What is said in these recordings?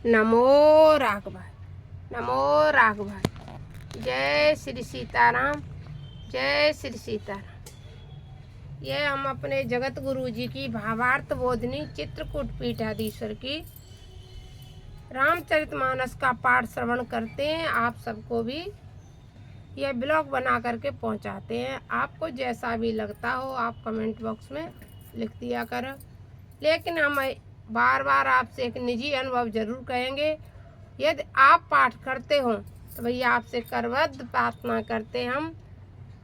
नमो राघवाय, नमो राघवाय। जय श्री सीताराम, जय श्री सीताराम। ये हम अपने जगत गुरु जी की भावार्थ बोधनी चित्रकूट पीठाधीश्वर की रामचरितमानस का पाठ श्रवण करते हैं। आप सबको भी यह ब्लॉग बना करके पहुंचाते हैं। आपको जैसा भी लगता हो आप कमेंट बॉक्स में लिख दिया करो। लेकिन हम बार बार आपसे एक निजी अनुभव जरूर कहेंगे। यदि आप पाठ करते हो तो भैया आपसे करबद्ध प्रार्थना करते हैं हम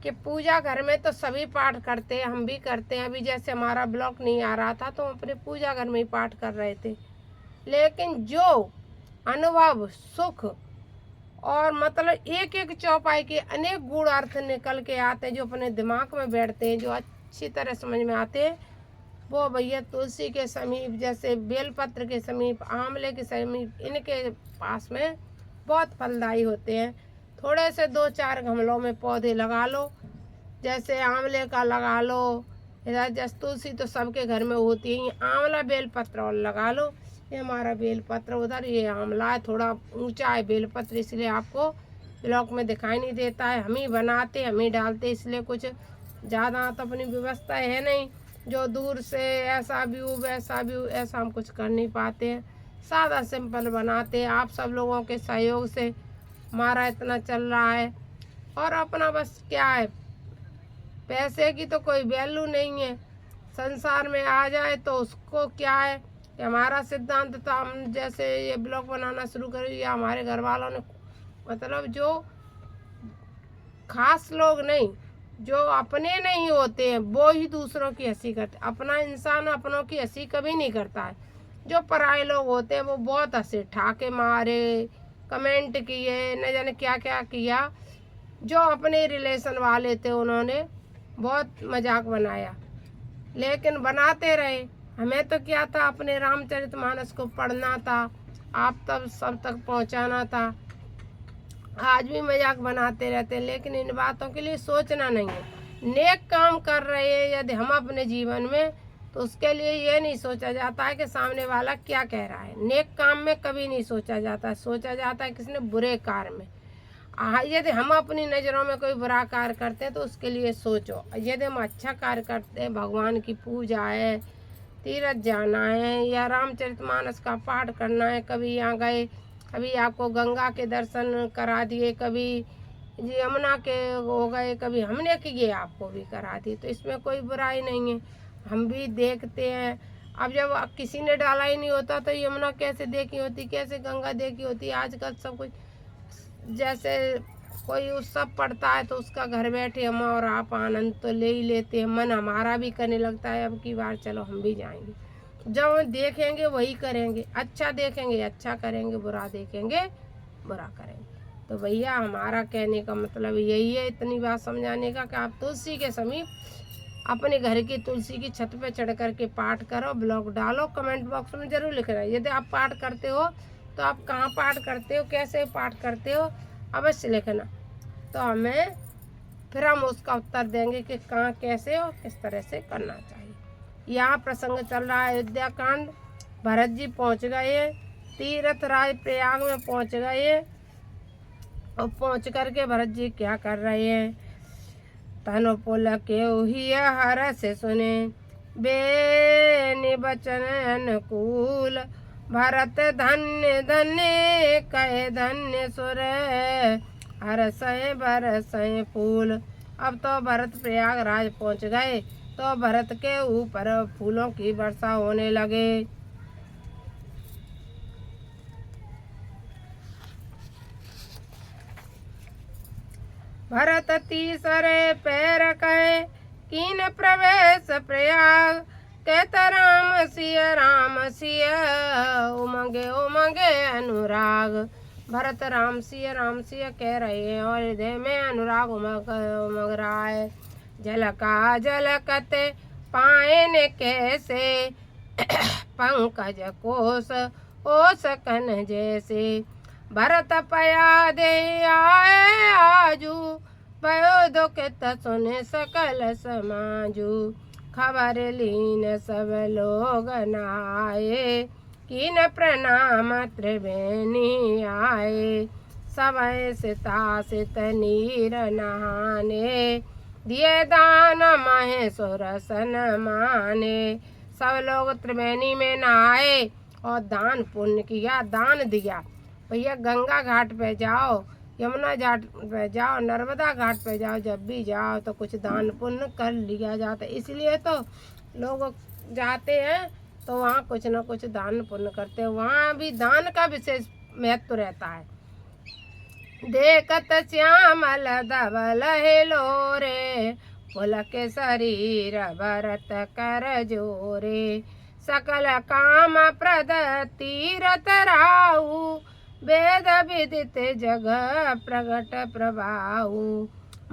कि पूजा घर में तो सभी पाठ करते हैं, हम भी करते हैं। अभी जैसे हमारा ब्लॉग नहीं आ रहा था तो हम अपने पूजा घर में ही पाठ कर रहे थे। लेकिन जो अनुभव, सुख और मतलब एक एक चौपाई के अनेक गुण अर्थ निकल के आते हैं, जो अपने दिमाग में बैठते हैं, जो अच्छी तरह समझ में आते हैं, वो भैया तुलसी के समीप, जैसे बेलपत्र के समीप, आंवले के समीप, इनके पास में बहुत फलदायी होते हैं। थोड़े से 2-4 गमलों में पौधे लगा लो, जैसे आंवले का लगा लो, जैसे तुलसी तो सबके घर में होती है, आंवला बेलपत्र और लगा लो। ये हमारा बेलपत्र उधर, ये आंवला है, थोड़ा ऊंचा है बेलपत्र, इसलिए आपको ब्लॉक में दिखाई नहीं देता है। हम ही बनाते, हम ही डालते, इसलिए कुछ ज़्यादा तो अपनी व्यवस्था है नहीं जो दूर से ऐसा व्यू वैसा व्यू, ऐसा हम कुछ कर नहीं पाते हैं। सादा सिंपल बनाते हैं। आप सब लोगों के सहयोग से हमारा इतना चल रहा है। और अपना बस क्या है, पैसे की तो कोई वैल्यू नहीं है। संसार में आ जाए तो उसको क्या है कि हमारा सिद्धांत था, हम जैसे ये ब्लॉग बनाना शुरू करें, या हमारे घर वालों ने, मतलब जो खास लोग नहीं, जो अपने नहीं होते हैं वो ही दूसरों की हंसी करते। अपना इंसान अपनों की हंसी कभी नहीं करता है। जो पराये लोग होते हैं वो बहुत हंसे, ठाके मारे, कमेंट किए, न जाने क्या क्या किया। जो अपने रिलेशन वाले थे उन्होंने बहुत मजाक बनाया, लेकिन बनाते रहे। हमें तो क्या था, अपने रामचरितमानस को पढ़ना था, आप तब सब तक पहुंचाना था। आज भी मजाक बनाते रहते हैं, लेकिन इन बातों के लिए सोचना नहीं है। नेक काम कर रहे हैं यदि हम अपने जीवन में, तो उसके लिए ये नहीं सोचा जाता है कि सामने वाला क्या कह रहा है। नेक काम में कभी नहीं सोचा जाता, सोचा जाता है किसने बुरे कार्य में। यदि हम अपनी नज़रों में कोई बुरा कार्य करते हैं तो उसके लिए सोचो। यदि हम अच्छा कार्य करते हैं, भगवान की पूजा है, तीर्थ जाना है, या रामचरितमानस का पाठ करना है, कभी यहाँ गए, कभी आपको गंगा के दर्शन करा दिए, कभी यमुना के हो गए, कभी हमने किए आपको भी करा दिए, तो इसमें कोई बुराई नहीं है। हम भी देखते हैं। अब जब किसी ने डाला ही नहीं होता तो यमुना कैसे देखी होती, कैसे गंगा देखी होती। आजकल सब कुछ, जैसे कोई उत्सव पड़ता है तो उसका घर बैठे हम और आप आनंद तो ले ही लेते हैं। मन हमारा भी करने लगता है अब की बार चलो हम भी जाएंगे। जब हम देखेंगे वही करेंगे, अच्छा देखेंगे अच्छा करेंगे, बुरा देखेंगे बुरा करेंगे। तो भैया हमारा कहने का मतलब यही है, इतनी बात समझाने का कि आप तुलसी के समीप अपने घर की तुलसी की छत पे चढ़ करके पाठ करो, ब्लॉग डालो, कमेंट बॉक्स में जरूर लिखना। यदि आप पाठ करते हो तो आप कहाँ पाठ करते हो, कैसे पाठ करते हो, अवश्य लिखना। तो हमें फिर हम उसका उत्तर देंगे कि कहाँ कैसे और किस तरह से करना चाहिए। यहाँ प्रसंग चल रहा है अयोध्या कांड। भरत जी पहुँच गए, तीर्थ राज प्रयाग में पहुँच गए, और पहुँच करके भरत जी क्या कर रहे हैं, तनु पुलके हर से सुने, बेनि बचन अनुकूल, भरत धन्य धन्य कहे धन्य सुर, हरसय बरसय फूल। अब तो भरत प्रयागराज पहुंच गए तो भरत के ऊपर फूलों की वर्षा होने लगे। भरत तीसरे पैर कहे कीन प्रवेश प्रयाग, कहता राम सिय उमंगे उमंगे अनुराग। भरत राम सिय कह रहे हैं और हृदय में अनुराग उमग रहा है। झलका झलकते पायन कैसे, पंकज कोस ओस कन जैसे। भरत पया दे आए आजू, भयो दुखित सुने सकल समाजू। खबर लीन सब लोग नाए, कीन प्रणाम त्रिवेणी आए, सवै सीता सित नीर नहाने, दिए दान महेश्वर सन माने। सब लोग त्रिवेणी में नहाए और दान पुण्य किया, दान दिया। भैया गंगा घाट पे जाओ, यमुना घाट पे जाओ, नर्मदा घाट पे जाओ, जब भी जाओ तो कुछ दान पुण्य कर लिया जाता है। इसलिए तो लोग जाते हैं तो वहाँ कुछ न कुछ दान पुण्य करते हैं। वहाँ भी दान का विशेष महत्व रहता है। देखत श्यामल धवल हिलोरे, पुलक शरीर भरत कर जोरे, सकल काम प्रद तीरथ राहु, वेद विदित जग प्रगट प्रभाऊ,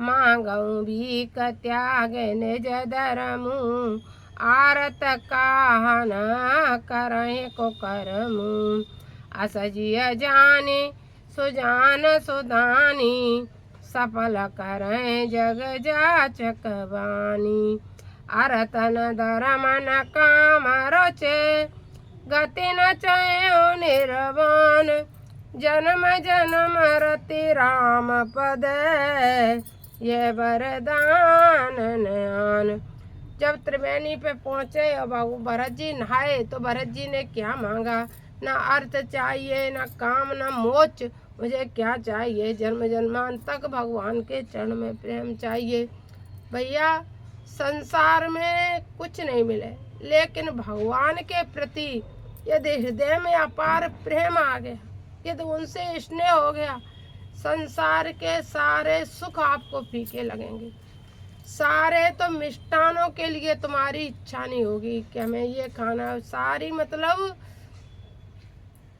मांगऊ भीख त्याग निज धर्मु, आरत काहन करें को करमु, असजिय जाने सुजान सुदानी, सफल करें जग जाचक बानी, अरतन धर्मन काम रोचे, गति न चयो निर्वाण, जन्म जन्म रति राम पद, ये वरदान नयन। जब त्रिवेणी पे पहुँचे और भरत जी नहाए तो भरत जी ने क्या मांगा? ना अर्थ चाहिए, ना काम, ना मोक्ष, मुझे क्या चाहिए? जन्म जन्मांत तक भगवान के चरण में प्रेम चाहिए। भैया संसार में कुछ नहीं मिले, लेकिन भगवान के प्रति यदि हृदय में अपार प्रेम आ गया, यदि उनसे स्नेह हो गया, संसार के सारे सुख आपको फीके लगेंगे। सारे तो मिष्टानों के लिए तुम्हारी इच्छा नहीं होगी कि हमें ये खाना, सारी मतलब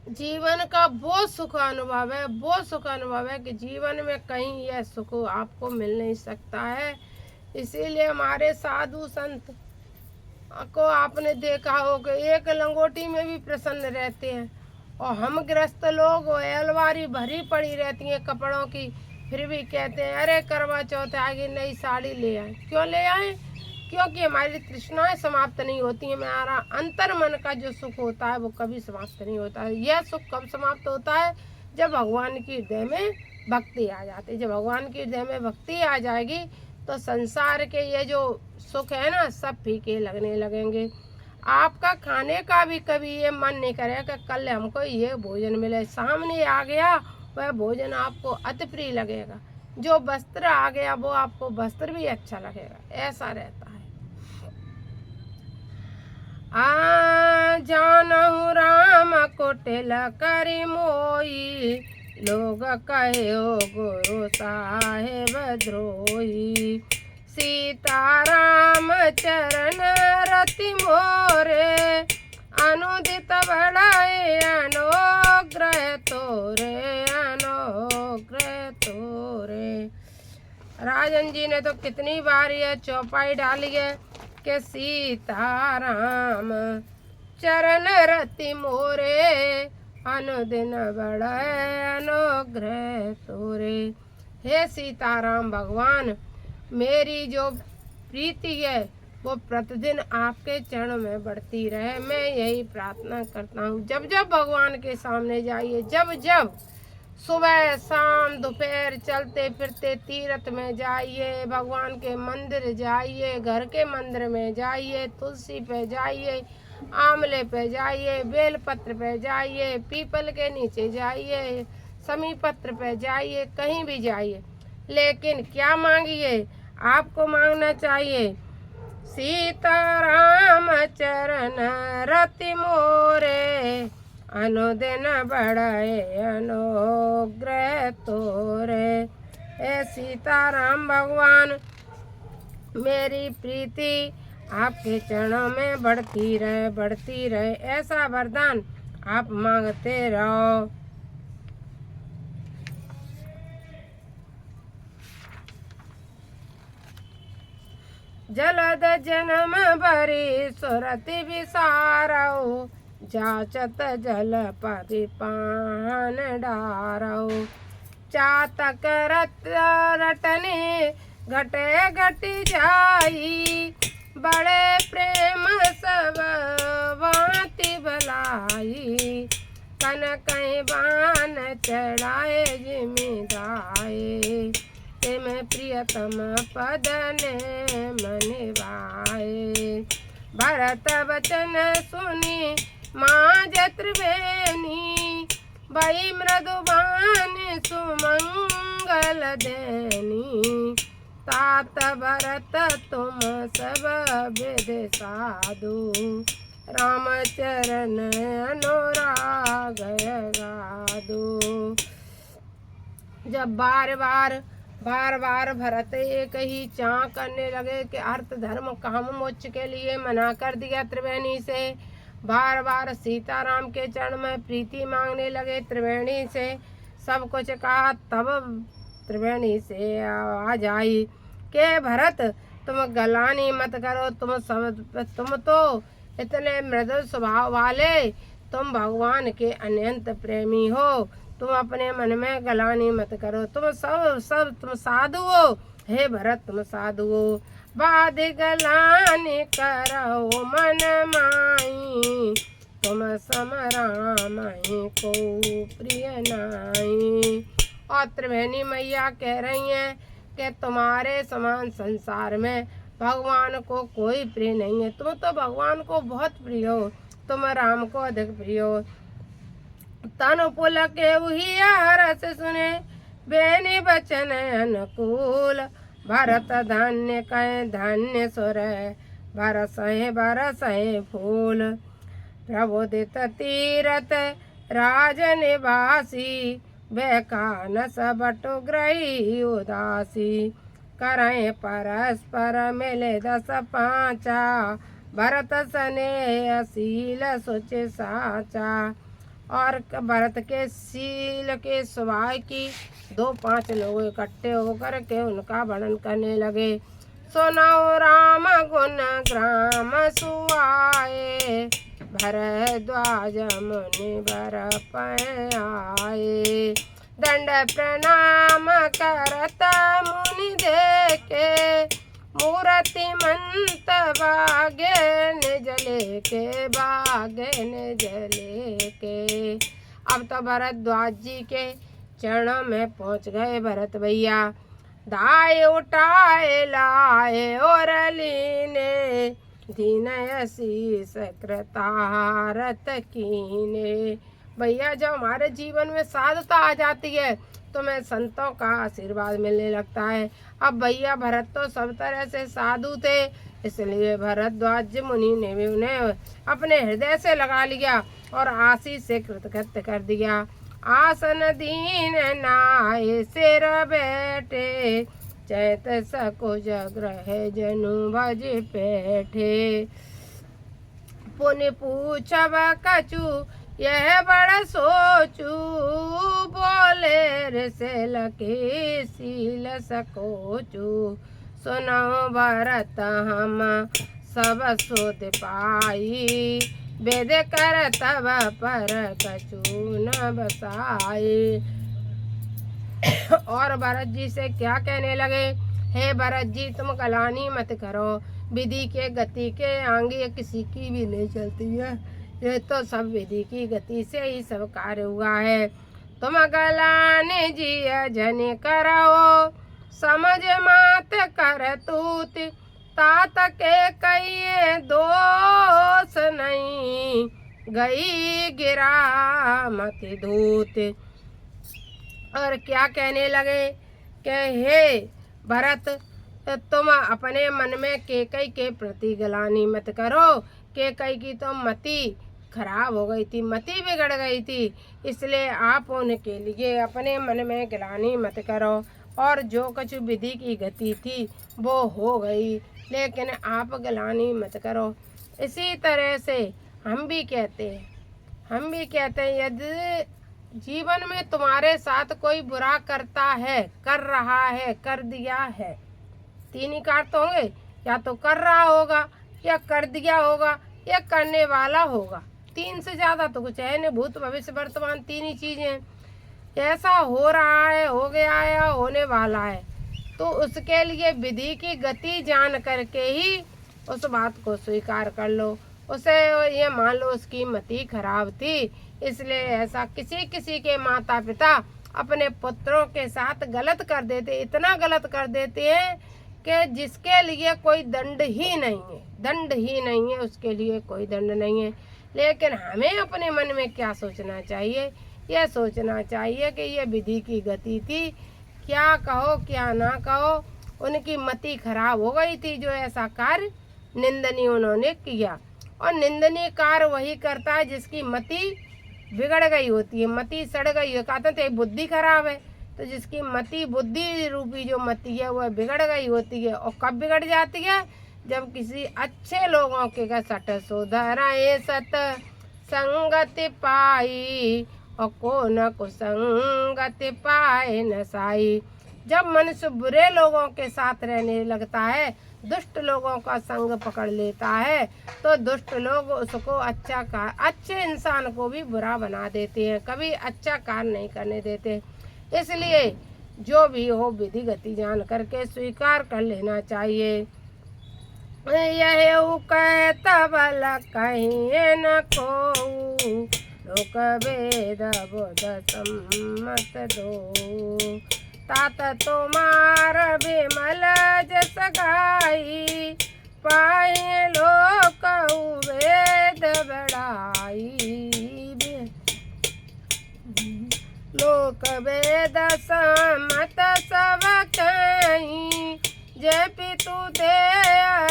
जीवन का वो सुख अनुभव है, वो सुख अनुभव है कि जीवन में कहीं यह सुख आपको मिल नहीं सकता है। इसीलिए हमारे साधु संत को आपने देखा हो कि एक लंगोटी में भी प्रसन्न रहते हैं, और हम गृहस्थ लोग अलमारी भरी पड़ी रहती है कपड़ों की, फिर भी कहते हैं अरे करवा चौथ आगे नई साड़ी ले आए। क्यों ले आए? क्योंकि हमारी तृष्णाएं समाप्त नहीं होती हैं। हमारा अंतर मन का जो सुख होता है वो कभी समाप्त नहीं होता है। यह सुख कब समाप्त होता है? जब भगवान की हृदय में भक्ति आ जाती है। जब भगवान की हृदय में भक्ति आ जाएगी तो संसार के ये जो सुख है ना, सब फीके लगने लगेंगे। आपका खाने का भी कभी ये मन नहीं करेगा कि कल हमको ये भोजन मिले। सामने आ गया वह भोजन आपको अति प्रिय लगेगा, जो वस्त्र आ गया वो आपको वस्त्र भी अच्छा लगेगा। ऐसा रहता है। जानहु राम कुटिल करि मोई, लोग कहो गुरु साहेब द्रोही, सीताराम चरण रति मोरे, अनुदित बढ़ाए अनुग्रह तोरे, अनुग्रह तोरे। राजन जी ने तो कितनी बार यह चौपाई डाली है कि सीताराम चरण रति मोरे, अनुदिन बढ़ाए अनुग्रह तोरे। हे सीताराम भगवान, मेरी जो प्रीति है वो प्रतिदिन आपके चरण में बढ़ती रहे, मैं यही प्रार्थना करता हूँ। जब जब भगवान के सामने जाइए, जब जब सुबह शाम दोपहर चलते फिरते तीर्थ में जाइए, भगवान के मंदिर जाइए, घर के मंदिर में जाइए, तुलसी पे जाइए, आंवले पे जाइए, बेलपत्र पे जाइए, पीपल के नीचे जाइए, समी पत्र पे जाइए, कहीं भी जाइए, लेकिन क्या मांगिए? आपको मांगना चाहिए सीताराम चरण रति मोरे, अनुदिन बढ़ाए अनुग्रह तोरे। हे सीताराम भगवान, मेरी प्रीति आपके चरणों में बढ़ती रहे, बढ़ती रहे, ऐसा वरदान आप मांगते रहो। जलद जन्म भरी सुरति विसारऊ, जाचत जल परिपान डारऊ, चातक रटने घटे घटी जाई, बड़े प्रेम सब वाति भलाई, जाई। कन कहीं बान चढ़ाए जिमिदाए, तिम प्रियतम पद ने मन भाए। भरत वचन सुनी माँ त्रिवेणी, भई मृदुबान सुमंगल देनी। तात भरत तुम सब विद साधु, रामचरण अनुराग गाधु। जब बार बार भरत एक ही चाँ करने लगे कि अर्थ धर्म काम मोक्ष के लिए मना कर दिया त्रिवेणी से। बार बार सीताराम के चरण में प्रीति मांगने लगे त्रिवेणी से। सब कुछ कहा तब त्रिवेणी से आवाज आई के भरत तुम गलानी मत करो, तुम तो इतने मृदु स्वभाव वाले, तुम भगवान के अनंत प्रेमी हो, तुम अपने मन में गलानी मत करो। तुम तुम साधु हो, हे भरत तुम साधु हो। बाद गलानी करो मन माई, तुम सम राम को प्रिय नाई। और त्रिवेणी मैया कह रही हैं कि तुम्हारे समान संसार में भगवान को कोई प्रिय नहीं है। तुम तो भगवान को बहुत प्रिय हो, तुम राम को अधिक प्रिय हो। तनु पुलक हुई हरस सुने, बेनी बचन अनुकूल। भरत धन्य कहे धन्य सुर, बरसहे फूल। प्रबोधित तीरथ राज निवासी, बेकानस बटु ग्रही उदासी। करें परस्पर मिले 10 पाँचा, भरत स्नेह शील सुच साचा। और भरत के शील के स्वभाव की 2-5 लोग इकट्ठे होकर के उनका वर्णन करने लगे। सुनाओ राम गुण ग्राम सुआए, भरद्वाज मुनि बर आए। दंड प्रणाम करत मुनि देखे, मूर्ति मंत भागे निज लेके, भागे निज लेके। अब तो भरद्वाज जी के चरणों में पहुंच गए भरत भैया। दाए उठाए लाए और लीने, दीन शीस कृतारत कीने। भैया जब हमारे जीवन में साधुता आ जाती है तो मैं संतों का आशीर्वाद मिलने लगता है। अब भैया भरत तो सब तरह से साधु थे, इसलिए भरद्वाज मुनि ने भी उन्हें अपने हृदय से लगा लिया और आशीष से कृतकृत्य कर दिया। आसन दीन नाय सिर बैठे, चैत सकुज ग्रह जनु भज बैठे। पुनि पूछब कछु यह बड़ सोचू, बोले ऋषि लके शील सकोचू। सुनो भरत हम सब सोध पाई, वेद कर तब पर कछु न बसाई। और भरत जी से क्या कहने लगे, हे भरत जी तुम गलानी मत करो, विधि के गति के आगे किसी की भी नहीं चलती है। ये तो सब विधि की गति से ही सब कार्य हुआ है। तुम गलाने जी जन करो, समझ मात कर तूत। तात के कई दोष नहीं, गई गिरा मत धूत। और क्या कहने लगे कि हे भरत तुम अपने मन में केकई के प्रति गलानी मत करो। केकई की तो मति खराब हो गई थी, मति बिगड़ गई थी, इसलिए आप उनके लिए अपने मन में गलानी मत करो। और जो कुछ विधि की गति थी वो हो गई, लेकिन आप गलानी मत करो। इसी तरह से हम भी कहते हैं यदि जीवन में तुम्हारे साथ कोई बुरा करता है, कर रहा है, कर दिया है, 3 ही कार तो होंगे, या तो कर रहा होगा, या कर दिया होगा, या करने वाला होगा। 3 से ज़्यादा तो कुछ है नहीं। भूत भविष्य वर्तमान 3 ही चीज़ें। ऐसा हो रहा है, हो गया है या होने वाला है, तो उसके लिए विधि की गति जान करके ही उस बात को स्वीकार कर लो। उसे ये मान लो उसकी मति खराब थी, इसलिए ऐसा किसी किसी के माता पिता अपने पुत्रों के साथ गलत कर देते, इतना गलत कर देते हैं कि जिसके लिए कोई दंड ही नहीं है, दंड ही नहीं है, उसके लिए कोई दंड नहीं है। लेकिन हमें अपने मन में क्या सोचना चाहिए, यह सोचना चाहिए कि ये विधि की गति थी, क्या कहो क्या ना कहो, उनकी मति खराब हो गई थी जो ऐसा कार्य निंदनीय उन्होंने किया। और निंदनीय कार्य वही करता है जिसकी मति बिगड़ गई होती है, मति सड़ गई है। कहते थे बुद्धि खराब है, तो जिसकी मति बुद्धि रूपी जो मति है वह बिगड़ गई होती है। और कब बिगड़ जाती है, जब किसी अच्छे लोगों के सट सुधराए सत संगति पाई और को न कुसंगति पाए न साई। जब मनुष्य बुरे लोगों के साथ रहने लगता है, दुष्ट लोगों का संग पकड़ लेता है, तो दुष्ट लोग उसको अच्छे इंसान को भी बुरा बना देते हैं, कभी अच्छा कार्य नहीं करने देते। इसलिए जो भी हो विधि गति जान करके स्वीकार कर लेना चाहिए। यह कहता बल कहीं न को लोक वेद बुध सम्मत दो। तात तुम्हार विमल जस गाई पाए लोक वेद बढ़ाई। लोक वेद सम्मत सब कहीं जय पितु दे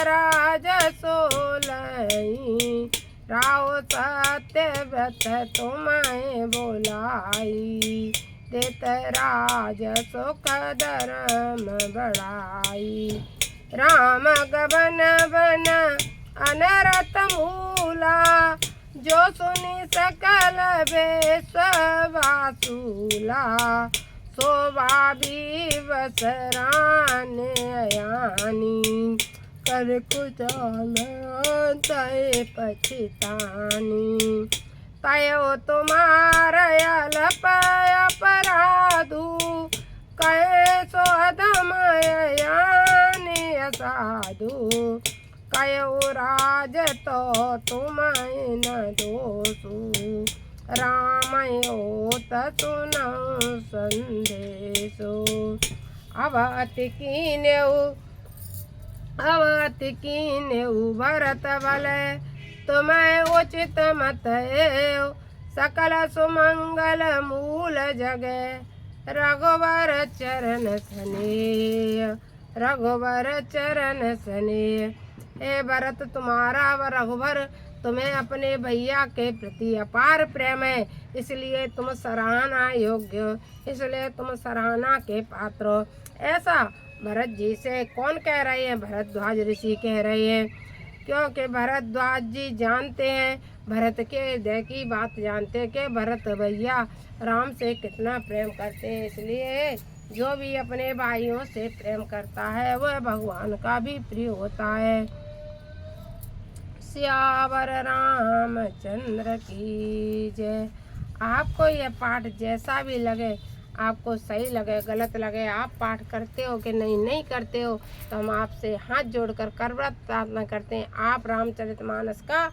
राज सोलई। राव सत्य व्रत तुम्हें बोलाई देत राज सुख धर्म बढ़ाई। राम गबन बन अनरत मूला जो सुनी सकल विश्व वासूला। शोभा विवश राने अयानी कर कुचाल तय पछितानी। तयो तुम्हारा अल्प अपराधु कहे सो अधमयानी असाधु। कयो राज तो तुम्हें न दोषु रामयो सुनौ संदेशो। अवति कीन्यु भरत बल तुम्हें उचित मत एव। सकल सुमंगल मूल जगह रघुवर चरण स्नेह, रघुवर चरण स्नेह। हे भरत तुम्हारा व रघुवर तुम्हें अपने भैया के प्रति अपार प्रेम है, इसलिए तुम सराहना योग्य हो, इसलिए तुम सराहना के पात्र हो। ऐसा भरत जी से कौन कह रहे हैं, भरद्वाज ऋषि कह रहे हैं, क्योंकि भरद्वाज जी जानते हैं, भरत के हृदय की बात जानते हैं कि भरत भैया राम से कितना प्रेम करते हैं। इसलिए जो भी अपने भाइयों से प्रेम करता है वह भगवान का भी प्रिय होता है। सियावर रामचंद्र की जय। आपको यह पाठ जैसा भी लगे, आपको सही लगे गलत लगे, आप पाठ करते हो कि नहीं करते हो, तो हम आपसे हाथ जोड़कर करवत प्रार्थना करते हैं, आप रामचरितमानस का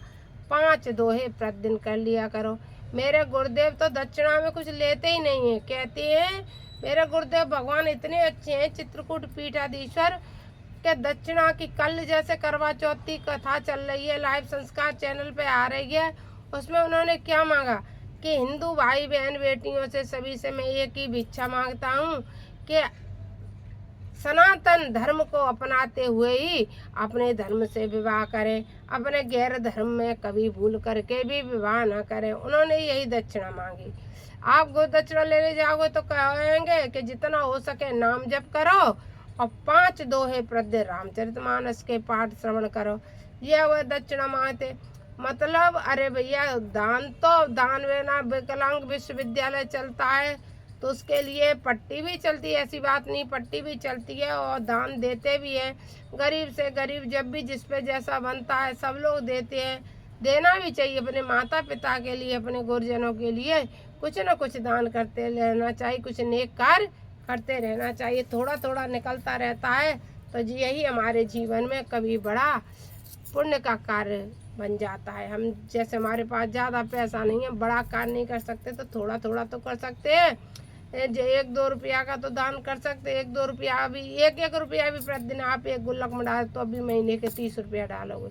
5 दोहे प्रतिदिन कर लिया करो। मेरे गुरुदेव तो दक्षिणा में कुछ लेते ही नहीं है, कहते हैं मेरे गुरुदेव भगवान इतने अच्छे हैं, चित्रकूट पीठाधीश्वर के दक्षिणा की कल जैसे करवा चौथ की कथा चल रही है, लाइव संस्कार चैनल पे आ रही है, उसमें उन्होंने क्या मांगा कि हिंदू भाई बहन बेटियों से सभी से मैं एक ही भिक्षा मांगता हूँ कि सनातन धर्म को अपनाते हुए ही अपने धर्म से विवाह करें, अपने गैर धर्म में कभी भूल करके भी विवाह न करें। उन्होंने यही दक्षिणा मांगी। आप गो दक्षिणा लेने जाओगे तो कहेंगे कि जितना हो सके नाम जप करो और 5 दोहे प्रतिदिन रामचरितमानस के पाठ श्रवण करो। यह वह दक्षिणा मांगते, मतलब अरे भैया दान लेना, विकलांग विश्वविद्यालय चलता है तो उसके लिए पट्टी भी चलती है, ऐसी बात नहीं, पट्टी भी चलती है और दान देते भी हैं। गरीब से गरीब जब भी जिस पे जैसा बनता है सब लोग देते हैं, देना भी चाहिए। अपने माता पिता के लिए, अपने गुरुजनों के लिए कुछ न कुछ दान करते रहना चाहिए, कुछ नेक कार्य करते रहना चाहिए। थोड़ा थोड़ा निकलता रहता है तो यही हमारे जीवन में कभी बड़ा पुण्य का कार्य बन जाता है। हम जैसे हमारे पास ज़्यादा पैसा नहीं है, बड़ा कार्य नहीं कर सकते, तो थोड़ा थोड़ा तो कर सकते हैं। जो 1-2 रुपया का तो दान कर सकते, 1-2 रुपया भी, 1-1 रुपया भी प्रतिदिन आप एक गुल्लक में डाल, तो अभी महीने के 30 रुपया डालोगे,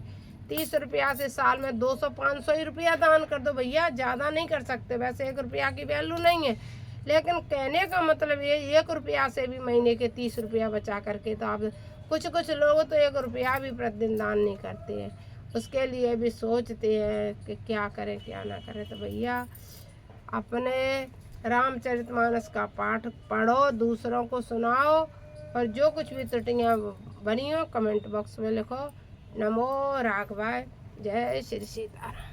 30 रुपया से साल में 200-500 ही रुपया दान कर दो भैया, ज़्यादा नहीं कर सकते। वैसे 1 रुपया की वैल्यू नहीं है, लेकिन कहने का मतलब ये 1 रुपया से भी महीने के 30 रुपया बचा करके, तो आप कुछ लोग तो 1 रुपया भी प्रतिदिन दान नहीं करते हैं, उसके लिए भी सोचते हैं कि क्या करें क्या ना करें। तो भैया अपने रामचरितमानस का पाठ पढ़ो, दूसरों को सुनाओ, और जो कुछ भी त्रुटियाँ बनी हो कमेंट बॉक्स में लिखो। नमो राघवाय। जय श्री सीताराम।